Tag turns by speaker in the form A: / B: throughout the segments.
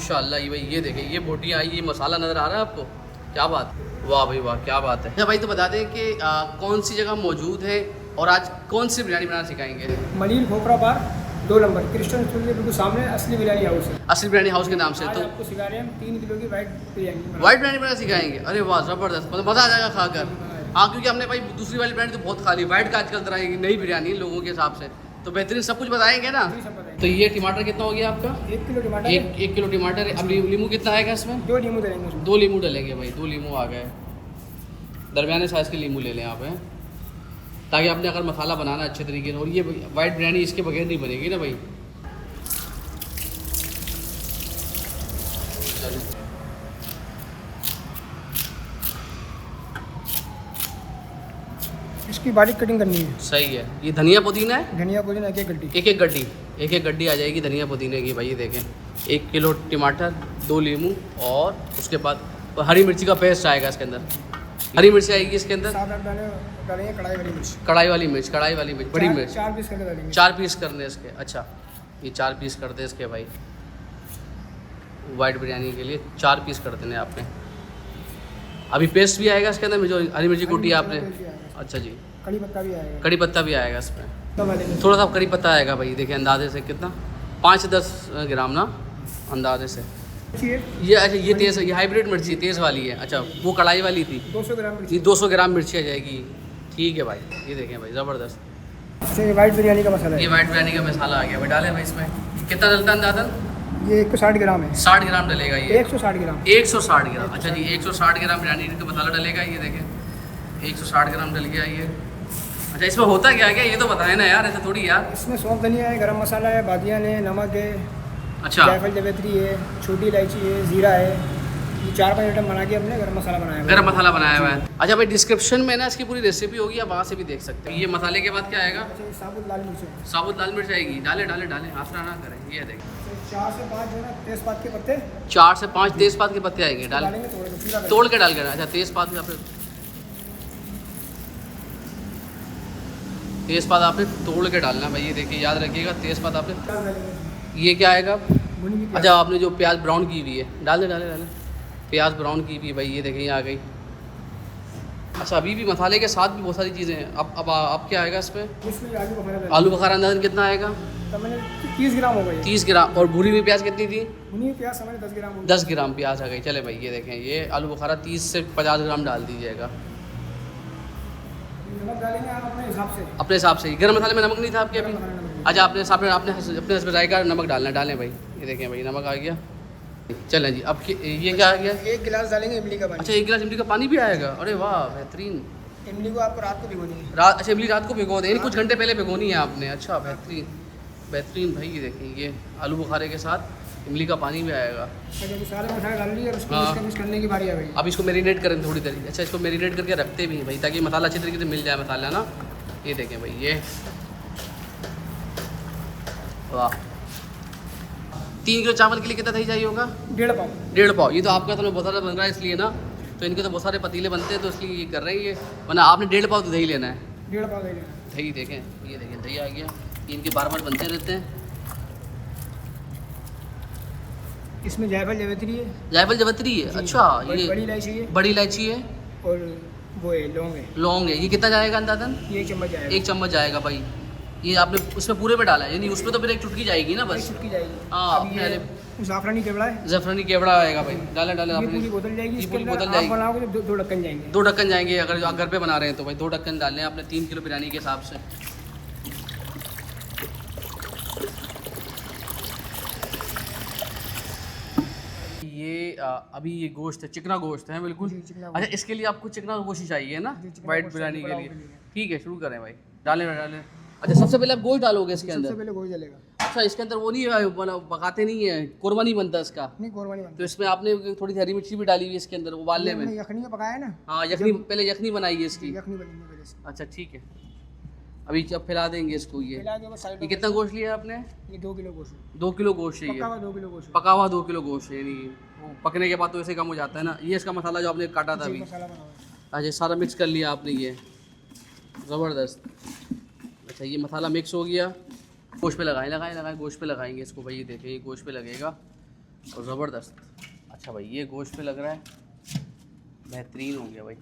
A: माशाल्लाह ये भाई, ये देखें, ये बोटियाँ आई, ये मसाला नज़र आ रहा है आपको, क्या बात, वाह भाई वाह, क्या बात है। अच्छा भाई तो बता दें कि कौन सी जगह मौजूद है और आज कौन सी बिरयानी बनाना सिखाएंगे?
B: मनीर खोपरा बार 2 नंबर क्रिश्चियन स्कूल के बिल्कुल सामने असली बिरयानी हाउस है।
A: असली बिरयानी हाउस के नाम से।
B: आज
A: तो
B: आपको सिखा रहे हैं हम 3 किलो की वाइट बिरयानी।
A: वाइट बिरयानी बनाना सिखाएंगे? अरे वाह ज़बरदस्त, मतलब मज़ा आ जाएगा खाकर। हाँ क्योंकि हमने भाई दूसरी वाली बिरयानी तो बहुत खा ली, वाइट का आजकल तरह की नई बिरयानी लोगों के हिसाब से, तो बेहतरीन सब कुछ बताएंगे ना। तो ये टमाटर कितना हो गया आपका?
B: 1 किलो टमाटर,
A: एक किलो टमाटर। अब नींबू कितना आएगा इसमें?
B: 2 नींबू डालेंगे उसमें।
A: 2 नींबू डलेंगे भाई, 2 नींबू आ गए। दरमियाने साइज़ के नींबू ले लें आप हैं, ताकि आपने अगर मसाला बनाना अच्छे तरीके से। और ये वाइट बिरयानी इसके बगैर नहीं बनेगी ना भाई।
B: इसकी बारीक कटिंग करनी है।
A: सही है। ये धनिया पुदीना है?
B: धनिया पुदीना एक गड्डी,
A: एक गड्डी आ जाएगी धनिया पुदीने की भाई। ये देखें, 1 किलो टमाटर, 2 नींबू और उसके बाद हरी मिर्ची का पेस्ट आएगा इसके अंदर। हरी मिर्ची आएगी इसके अंदर,
B: 7-8 दाने डालेंगे कढ़ाई वाली मिर्च।
A: कढ़ाई वाली मिर्च, बड़ी मिर्च।
B: 4 पीस करके डालेंगे।
A: 4 पीस करने इसके। अच्छा ये 4 पीस कर दे इसके भाई, वाइट बिरयानी के लिए 4 पीस कर देने आपने। अभी पेस्ट भी आएगा इसके अंदर, जो हरी मिर्ची कूटी है आपने। अच्छा जी,
B: कड़ी पत्ता भी आएगा।
A: कड़ी पत्ता भी आएगा इसमें,
B: तो
A: थोड़ा सा कड़ी पत्ता आएगा भाई। देखिए अंदाजे से कितना, 5 से 10 ग्राम ना अंदाजे से। ये अच्छा ये तेज़, ये हाइब्रिड मिर्ची तेज़ वाली है। अच्छा वो कढ़ाई वाली थी,
B: 200 ग्राम मिर्ची।
A: ये 200 ग्राम मिर्ची आ जाएगी। ठीक है भाई, ये देखें भाई ज़बरदस्त।
B: अच्छा ये वाइट बिरयानी का मसाला
A: ये
B: है।
A: वाइट बिरयानी का मसाला आ गया भाई, डालें भाई इसमें। कितना डलता है अंदाज़न?
B: ये 160 ग्राम है।
A: 60 ग्राम डलेगा ये।
B: 160 ग्राम।
A: 160 ग्राम। अच्छा जी 160 ग्राम बिरयानी का मसाला डलेगा। ये देखें 160 ग्राम डल गया ये। अच्छा इसमें होता क्या क्या ये तो बताएं ना यार, ऐसा थोड़ी यार।
B: इसमें सौंफ धनिया है, गरम मसाला है, बादियान है, नमक है,
A: अच्छा
B: जायफल जावित्री है, छोटी इलायची है, जीरा है। ये 4-5 आइटम बना के हमने गरम मसाला बनाया हुआ है।
A: गरम मसाला बनाया हुआ है। अच्छा भाई डिस्क्रिप्शन में ना इसकी पूरी रेसिपी होगी, आप वहाँ से भी देख सकते हैं। ये मसाले के बाद क्या आएगा?
B: अच्छा ये साबुत लाल मिर्च है।
A: साबुत लाल मिर्च आएगी। डालें डालें डालें, हाथ ना करें। ये देखें
B: 4 से 5 जो है ना तेजपात के पत्ते
A: 4 से 5 तेज़पात के पत्ते आएंगे। डालें,
B: डालेंगे, तोड़ के चूरा
A: तोड़ के डाल कर। अच्छा तेज़पात यहाँ पे, तेज़पात आपने तोड़ के डालना भाई। ये देखिए याद रखिएगा, तेज़पात आपने।
B: डालेंगे।
A: ये क्या आएगा?
B: भुनी हुई प्याज।
A: अच्छा आपने जो प्याज ब्राउन की हुई है, डालें डालें डालें। प्याज ब्राउन की हुई भाई, ये देखें ये आ गई। अच्छा अभी भी मसाले के साथ भी बहुत सारी चीज़ें हैं। अब क्या आएगा इसमें?
B: इसमें आलू बुखारा डालेंगे।
A: आलू बुखारा अंदाज़न कितना आएगा?
B: तो मैंने 30 ग्राम हो गई।
A: 30 ग्राम। और भुनी हुई प्याज कितनी थी?
B: भुनी हुई प्याज मैंने 10 ग्राम हो गई।
A: 10 ग्राम प्याज आ गई। चले भाई ये देखें, ये आलू बुखारा 30 से 50 ग्राम डाल दीजिएगा
B: नमक डालेंगे आप अपने हिसाब से।
A: अपने हिसाब से। गरम मसाले में नमक नहीं था आपके अभी?
B: गरम मसाला नमक।
A: अच्छा आपने अपने जायका नमक डालना। डालें भाई, ये देखें भाई नमक आ गया। चलें जी, अब ये क्या आ गया?
B: 1 गिलास डालेंगे इमली का पानी।
A: अच्छा 1 गिलास इमली का पानी भी आएगा? अरे वाह बेहतरीन।
B: इमली को आपको रात को भिगोनी है।
A: रात? अच्छा इमली रात को भिगो दें, कुछ घंटे पहले भिगोनी है आपने। अच्छा बेहतरीन बेहतरीन भाई। ये देखें ये आलू बुखारे के साथ इमली का पानी भी आएगा।
B: अच्छा ये सारे मसाले डाल लिए और उसको
A: हाँ।
B: मिक्स करने की बारी आ गई।
A: अब इसको मैरिनेट करें थोड़ी देर। अच्छा इसको मैरिनेट करके रखते भी हैं भाई, ताकि मसाला अच्छी तरीके से मिल जाए मसाला ना। ये देखें भाई ये, वाह। 3 किलो चावल के लिए कितना दही चाहिए होगा?
B: 1.5 पाव।
A: 1.5 पाव। ये तो आपका तो बहुत सारा बन रहा है इसलिए ना, तो इनके तो बहुत सारे पतीले बनते हैं तो इसलिए ये कर रहे हैं ये, वरना आपने 1.5 पाव तो दही लेना है।
B: 1.5 पाव दही लेना।
A: दही देखें, ये देखें दही आ गया। ये इनके बार बार बनते रहते हैं।
B: इसमें जायफल जावित्री है।
A: जायफल जावित्री है? अच्छा ये
B: बड़ी इलायची है
A: बड़ी इलायची है
B: और वो है लौंग है।
A: लौंग है। ये कितना जाएगा अंदाजन?
B: ये 1 चम्मच आएगा।
A: 1 चम्मच जाएगा भाई। ये आपने उसमें पूरे पे डाला है, यानी उसमें तो फिर एक चुटकी जाएगी ना बस।
B: चुटकी जाएगी।
A: हाँ,
B: अब ये ज़ाफ़रानी केवड़ा है।
A: ज़फ़रानी केवड़ा आएगा भाई। डाले डाले
B: ये
A: आपने।
B: पूरी बोतल जाएगी।
A: ये
B: इसके
A: पूरी
B: अंदर
A: बोतल
B: आप
A: जाएगी।
B: बनाओगे तो 2 ढक्कन जाएंगे।
A: 2 ढक्कन जाएंगे अगर आप घर पे बना रहे हैं तो भाई 2 ढक्कन डालने हैं आपने 3 किलो बिरयानी के हिसाब से। ये अभी ये गोश्त है, चिकना गोश्त है बिल्कुल।
B: जी, चिकना
A: अच्छा इसके लिए आपको चिकना गोश्त ही चाहिए ना
B: जी, चिकना
A: वाइट
B: गोश्त
A: बिरयानी के
B: पुलाव
A: लिए?
B: के लिए।
A: ठीक है शुरू करें भाई। डालें डालें। अच्छा सबसे पहले आप गोश्त डालोगे इसके
B: सबसे
A: अंदर?
B: पहले गोश्त जलेगा।
A: अच्छा इसके अंदर वो नहीं है, पकाते नहीं है, कोरमा नहीं बनता इसका?
B: नहीं कोरबानी बनती
A: तो इसमें आपने थोड़ी सी हरी मिर्ची भी डाली हुई है इसके अंदर उबालने
B: है।
A: में?
B: हमने यखनी में पकाया है ना।
A: हाँ यखनी, पहले यखनी बनाई है इसकी।
B: यखनी बनेगी पहले से।
A: अच्छा ठीक है, अभी जब फैला देंगे इसको। ये
B: मिला के बस साइड
A: ये
B: में।
A: कितना गोश्त लिया आपने?
B: ये 2 किलो गोश्त है।
A: 2 किलो गोश्त है
B: पका
A: ये।
B: हुआ 2 किलो गोश्त है।
A: पका हुआ 2 किलो गोश्त है, यानी वो पकने के बाद तो ऐसे कम हो जाता है ना। ये इसका मसाला जो आपने काटा था
B: जी,
A: अभी?
B: मसाला बना हुआ है।
A: अच्छा सारा मिक्स कर लिया आपने ये, ज़बरदस्त। अच्छा ये मसाला मिक्स हो गया, गोश्त पे लगाएं गोश्त पे लगाएंगे इसको भाई। ये देखें ये गोश्त पे लगेगा और ज़बरदस्त। अच्छा भाई ये गोश्त पे लग रहा है बेहतरीन हो गया भाई।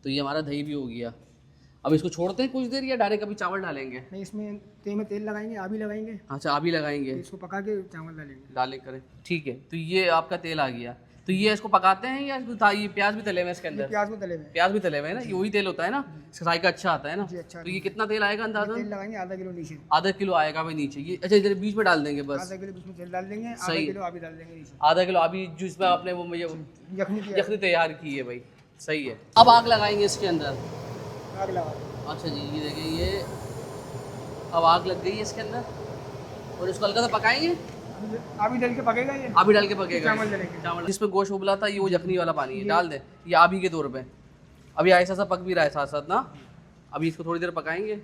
A: तो ये हमारा दही भी हो गया। अब इसको छोड़ते हैं कुछ देर या डायरेक्ट अभी चावल डालेंगे?
B: नहीं, इसमें तेल लगाएंगे, आबी लगाएंगे।
A: अच्छा अभी लगाएंगे,
B: इसको पका के चावल डालेंगे।
A: करें ठीक है। तो ये आपका तेल आ गया। तो ये इसको पकाते हैं या ये प्याज भी तले हुए हैं इसके अंदर?
B: प्याज में तले हुए हैं।
A: प्याज भी तले हुए हैं ना, ये वही तेल होता है ना, फ्राई का अच्छा आता है ना।
B: जी, अच्छा।
A: तो ये कितना तेल आएगा अंदाज़ा?
B: तेल लगाएंगे आधा किलो नीचे।
A: आधा किलो आएगा भाई नीचे ये। अच्छा इधर बीच में डाल देंगे बस?
B: आधा किलो बीच में तेल डाल देंगे, आधा
A: सही।
B: किलो आबी डाल देंगे नीचे।
A: आधा किलो अभी जो इसमें आपने वो मुझे
B: यखनी
A: यखनी तैयार की है भाई, सही है। अब आग लगाएंगे इसके अंदर।
B: आग लगा।
A: अच्छा जी ये देखिए ये अब आग लग गई है इसके अंदर और इसको हल्का सा पकाएंगे।
B: आबी डाल के पकेगा ये।
A: आबी डाल के पकेगा।
B: चावल डालेंगे।
A: चावल जिसमें गोश्त उबला था ये वो यखनी वाला पानी है, डाल दे ये आबी के तौर पे। अभी ऐसा सा पक भी रहा है साथ साथ ना। अभी इसको थोड़ी देर पकाएंगे।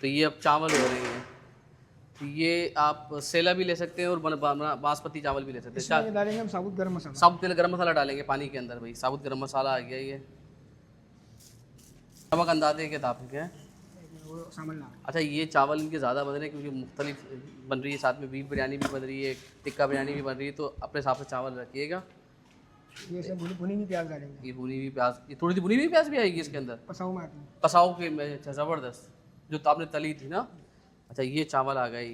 A: तो ये अब चावल हो रहे हैं। तो ये आप सेला भी ले सकते हैं और बासमती चावल भी ले सकते हैं।
B: इसमें डालेंगे हम साबुत गरम मसाला।
A: साबुत तेल गरम मसाला डालेंगे पानी के अंदर भाई। साबुत गरम मसाला आ गया ये। नमक अंदाजे के मुताबिक है। अच्छा ये चावल इनके ज़्यादा बन रहे हैं क्योंकि मुख्तलिफ बन रही है, साथ में बीफ बिरयानी भी बन रही है, टिक्का बिरयानी भी बन रही है, तो अपने हिसाब से चावल रखिएगा।
B: ये सब भुनी हुई प्याज डालेंगे।
A: ये भुनी हुई प्याज, ये थोड़ी सी भुनी हुई प्याज भी आएगी इसके अंदर?
B: पसाऊ में आती है।
A: पसाओ के में। अच्छा ज़बरदस्त, जो आपने तली थी ना। अच्छा ये चावल आ गई।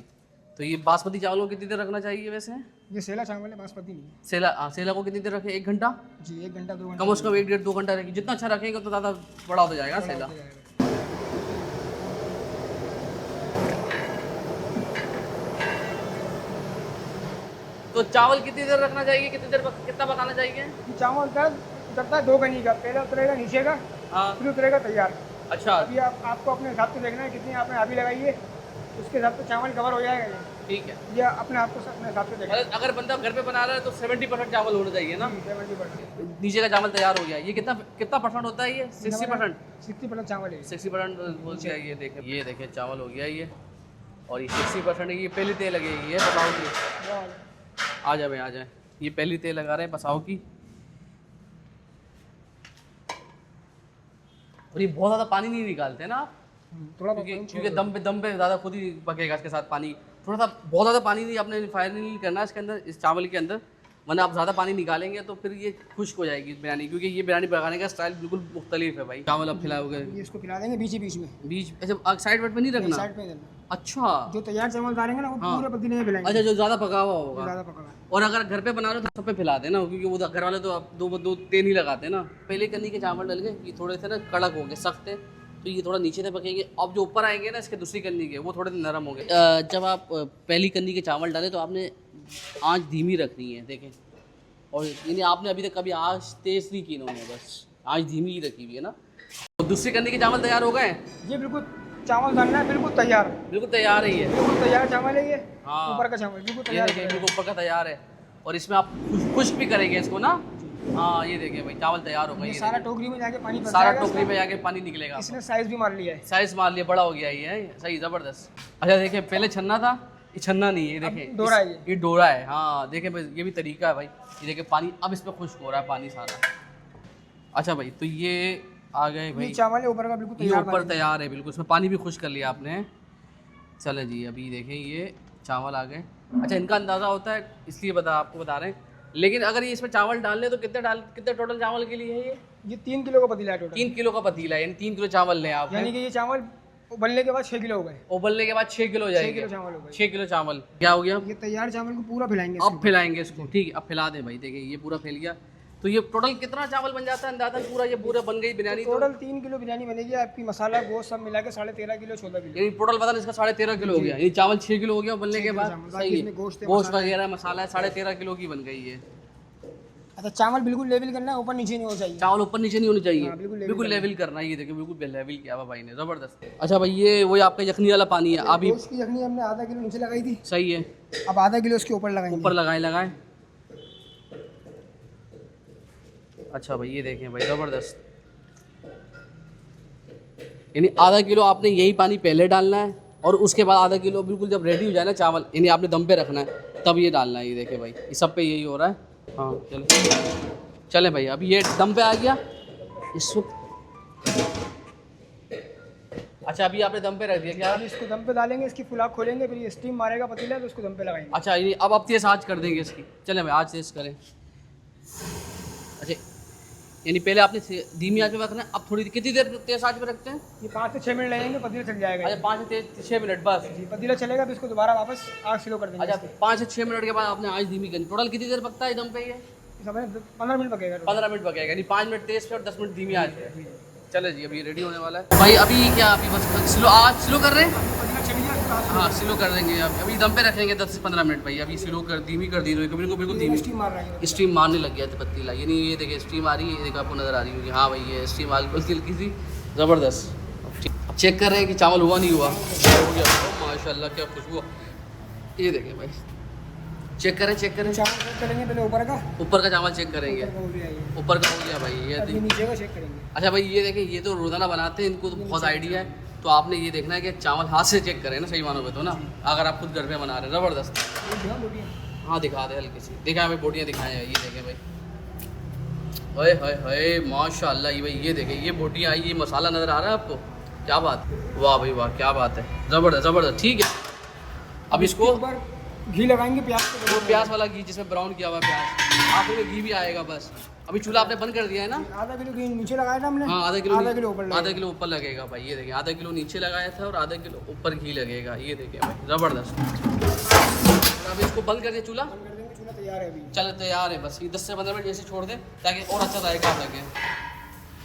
A: तो ये बासमती चावल को कितनी देर रखना चाहिए वैसे?
B: ये सेला चावल है, बासमती नहीं है।
A: सेला को कितनी देर रखें? 1 घंटा?
B: जी 1 घंटा 2 घंटा।
A: कम से कम 1 डेढ़ 2 घंटा रखें। जितना अच्छा रखेंगे तो ज़्यादा बड़ा हो जाएगा सेला। तो चावल कितनी देर रखना चाहिए, कितना पकाना चाहिए?
B: चावल उतरता है 2 गनी का, पहले उतरेगा नीचे का,
A: हाँ
B: फिर उतरेगा तैयार।
A: अच्छा
B: अभी आपको अपने हिसाब से देखना है कितनी आपने आबी लगाई है, उसके हिसाब से चावल कवर हो जाएगा ये।
A: ठीक है।
B: या अपने हिसाब से देखना।
A: अगर बंदा घर पे बना रहा है तो 70% चावल होना चाहिए ना।
B: 70%।
A: नीचे का चावल तैयार हो गया। ये कितना परसेंट होता है ये? 60%?
B: 60% चावल है।
A: 60% बोल दिया। ये देखें चावल हो गया ये। और ये 60% है। ये पहली तेल लगेगी ये पसाओ की। आ जाए ये पहली तेल लगा रहे हैं पसाओ की। और ये बहुत ज़्यादा पानी नहीं निकालते ना आप?
B: थोड़ा
A: क्योंकि दम पे ज़्यादा खुद ही पकेगा इसके साथ पानी। थोड़ा सा बहुत ज़्यादा पानी नहीं आपने फायर नहीं करना इसके अंदर, इस चावल के अंदर, वरना आप ज़्यादा पानी निकालेंगे तो फिर ये खुश्क हो जाएगी बिरयानी। क्योंकि ये बिरयानी पकाने का स्टाइल बिल्कुल मुख्तलिफ है भाई। चावल अब खिलाओगे?
B: ये इसको खिला देंगे बीच में।
A: अच्छा साइड वेट में नहीं रखना?
B: साइड पे देना।
A: अच्छा
B: जो तैयार चावल डालेंगे ना वो पूरे पतीले में खिलाएंगे।
A: अच्छा जो ज़्यादा पका हुआ होगा।
B: ज़्यादा पका हुआ।
A: और अगर घर पे बना रहे हो तो सब पे फैला देना, क्योंकि वो घर वाले तो आप दो तेल ही लगाते ना। पहले कन्नी के चावल डल गए, ये थोड़े से ना कड़क हो गए, सख्त है, तो ये थोड़ा नीचे से पकेंगे। अब जो ऊपर आएंगे ना इसके दूसरी कन्नी के, वो थोड़े नरम हो गए। जब आप पहली कन्नी के चावल डालें तो आपने आँच धीमी रखनी है, देखें। और यानी आपने अभी तक कभी आँच तेज़ नहीं की इन्होंने, बस आँच धीमी ही रखी हुई है ना। तो दूसरी कन्नी के चावल तैयार हो गए?
B: ये बिल्कुल चावल डालना है, बिल्कुल तैयार
A: है ये।
B: बिल्कुल तैयार चावल है ये।
A: हाँ
B: ऊपर का चावल बिल्कुल
A: ये
B: तैयार
A: देखिए बिल्कुल ऊपर का तैयार है। और इसमें आप खुश्क भी करेंगे इसको ना। हाँ ये देखिए भाई चावल तैयार हो गया।
B: ये सारा टोकरी में जाके पानी
A: सारा टोकरी में जाके पानी निकलेगा।
B: इसने साइज भी मार लिया है।
A: साइज मार लिया, बड़ा हो गया ये, सही ज़बरदस्त। अच्छा देखिए पहले छन्ना था, ये छन्ना नहीं है, ये देखिए
B: डोरा है
A: ये डोरा है। हाँ देखिए भाई ये भी तरीका है भाई। ये देखिए पानी अब इस पर खुश्क हो रहा है पानी सारा। अच्छा भाई तो ये आ गए भाई
B: चावल है ऊपर का बिल्कुल
A: ये ऊपर तैयार है बिल्कुल, इसमें पानी भी खुश्क कर लिया आपने। चले जी अभी देखें ये चावल आ गए। अच्छा इनका अंदाज़ा होता है इसलिए आपको बता रहे हैं। लेकिन अगर ये इसमें चावल डालने तो कितने टोटल चावल के लिए है ये?
B: 3 किलो का पतीला है टोटल।
A: 3 किलो का पतीला है, यानी 3 किलो चावल लें आप।
B: यानी कि ये चावल उबलने के बाद 6 किलो हो गए।
A: उबलने के बाद 6 किलो हो जाएंगे।
B: 6 किलो चावल हो गए।
A: 6 किलो चावल क्या हो गया?
B: ये तैयार चावल को पूरा फैलाएंगे।
A: अब फैलाएंगे इसको, ठीक है अब फैला दें भाई। देखिए ये पूरा फैल गया। तो ये टोटल कितना चावल बन जाता है अंदाज़ा पूरा? ये पूरा बन गई बिरयानी
B: टोटल 3 किलो बिरयानी बनेगी आपकी, मसाला गोश्त सब मिला के 13.5 किलो 14 किलो।
A: यानी टोटल पता इसका 13.5 किलो हो गया। ये चावल 6 किलो हो गया बनने के बाद। सही है, गोश्त वगैरह मसाला है 13.5 किलो की बन गई है।
B: अच्छा चावल बिल्कुल लेवल करना है, ऊपर नीचे नहीं होना चाहिए।
A: चावल ऊपर नीचे नहीं होने चाहिए।
B: हाँ,
A: बिल्कुल लेवल करना है। ये देखिए बिल्कुल लेवल किया हुआ भाई ने, ज़बरदस्त। अच्छा भाई ये वही आपका यखनी वाला पानी है। अभी
B: उसकी यखनी हमने आधा किलो नीचे लगाई थी।
A: सही है।
B: अब आधा किलो उसके ऊपर लगाएंगे।
A: ऊपर लगाएं। अच्छा भाई ये देखें भाई ज़बरदस्त। यानी आधा किलो आपने यही पानी पहले डालना है और उसके बाद आधा किलो बिल्कुल जब रेडी हो जाए ना चावल, यानी आपने दम पे रखना है तब ये डालना है। ये देखें भाई ये सब पे यही हो रहा है। हाँ चले भाई अभी ये दम पे आ गया। इस वक्त अच्छा अभी आपने दम पे रख दिया क्या?
B: अब इसको दम पे डालेंगे, इसकी फुलाक खोलेंगे, फिर ये स्टीम मारेगा पतीला, तो उसको दम पे लगाएंगे।
A: अच्छा ये अब आप तेज़ आँच कर देंगे इसकी। चलें भाई आज तेज़ करें। अच्छा यानी पहले आपने धीमी आंच पे रखना है, अब थोड़ी कितनी देर तेज आंच पे रखते हैं?
B: ये 5 से 6 मिनट लगेंगे, पतीला चल जाएगा।
A: अच्छा 5 से 6 मिनट बस।
B: जी पतीला चलेगा, फिर इसको दोबारा वापस आग स्लो कर देंगे।
A: अच्छा 5 से 6 मिनट के बाद आपने आंच धीमी करनी। टोटल कितनी देर पकता है दम पे ये?
B: समय 15 मिनट पकेगा।
A: 15 मिनट पकेगा, यानी 5 मिनट तेज पे और 10 मिनट धीमी आंच पे। चले जी अभी रेडी होने वाला है भाई। अभी क्या अभी बस स्लो आंच स्लो कर रहे हैं?
B: पतीला चल गया,
A: हाँ स्लो कर देंगे। अभी दम पे रखेंगे 10 से 15 मिनट भाई। अभी स्लो कर धीमी कर दी, बिल्कुल धीमी।
B: स्टीम मार रहा है,
A: स्टीम मारने लग गया था पतीला, यानी ये देखिए स्टीम आ रही है, ये देखो आपको नज़र आ रही होगी। हाँ भाई ये स्टीम हल्की हल्की सी ज़बरदस्त। अब चेक कर रहे हैं कि चावल हुआ नहीं हुआ। हो गया माशाल्लाह, क्या खुशबू। ये देखें भाई, चेक करें
B: चावल चेक करेंगे पहले ऊपर का
A: चावल चेक करेंगे। ऊपर का हो गया भाई, ये
B: अब ये नीचे का चेक करेंगे।
A: अच्छा भाई ये देखें, ये तो रोज़ाना बनाते हैं, इनको तो बहुत आइडिया है। तो आपने ये देखना है कि चावल हाथ से चेक करें ना, सही मानो पे तो ना, अगर आप खुद घर पे बना रहे हैं। ज़बरदस्त। हाँ दिखा दे हल्की सी, देखा भाई बोटियाँ दिखाएं। ये देखें भाई, ओए हाय हाय माशाल्लाह। ये भाई ये देखें, ये बोटियाँ आई, ये मसाला नज़र आ रहा है आपको? क्या बात, वाह भाई वाह, क्या बात है। ज़बरदस्त ज़बरदस्त। ठीक है अब इसको
B: घी लगाएंगे, प्याज
A: वो प्याज वाला घी जिसमें ब्राउन किया हुआ प्याज, आखिर में घी भी आएगा बस। अभी चूल्हा आपने बंद कर दिया है ना?
B: आधा किलो घी नीचे लगाया था हमने।
A: हाँ आधा किलो ऊपर
B: लगेगा।
A: लगेगा भाई। ये देखिए आधा किलो नीचे लगाया था और आधा किलो ऊपर घी लगेगा। ये देखिए भाई ज़बरदस्त। और अभी इसको बंद कर दिया चूल्हा,
B: चूल्हा तैयार है अभी।
A: चलो तैयार है बस। ये 10 से 15 मिनट ऐसे छोड़ दें ताकि और अच्छा जाएगा आ सके।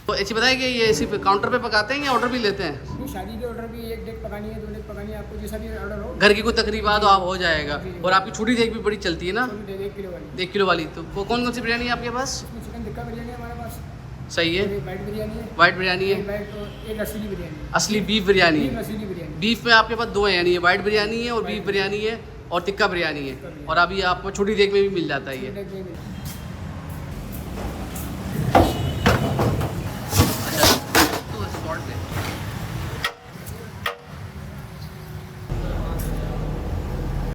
A: तो ऐसी बताइए कि ये ऐसी काउंटर पे पकाते हैं या ऑर्डर भी लेते हैं?
B: शादी के ऑर्डर भी 1 डेग पकानी है, 2 डेग पकानी है, आपको जैसा भी ऑर्डर हो।
A: घर की कोई तकरीब आ तो आप हो जाएगा। और आपकी छोटी देग भी बड़ी चलती है ना,
B: 1 किलो वाली।
A: 1 किलो वाली। तो वो कौन कौन सी बिरयानी है आपके पास?
B: चिकन टिक्का बिरयानी है हमारे पास,
A: सही है।
B: वाइट बिरयानी है,
A: वाइट बिरयानी है,
B: एक असली बिरयानी है,
A: असली बीफ बिरयानी है।
B: असली बिरयानी।
A: बीफ में आपके पास 2 है, यानी वाइट बिरयानी है और बीफ बिरयानी है और टिक्का बिरयानी है। और अभी आपको छोटी देग में भी मिल जाता है ये।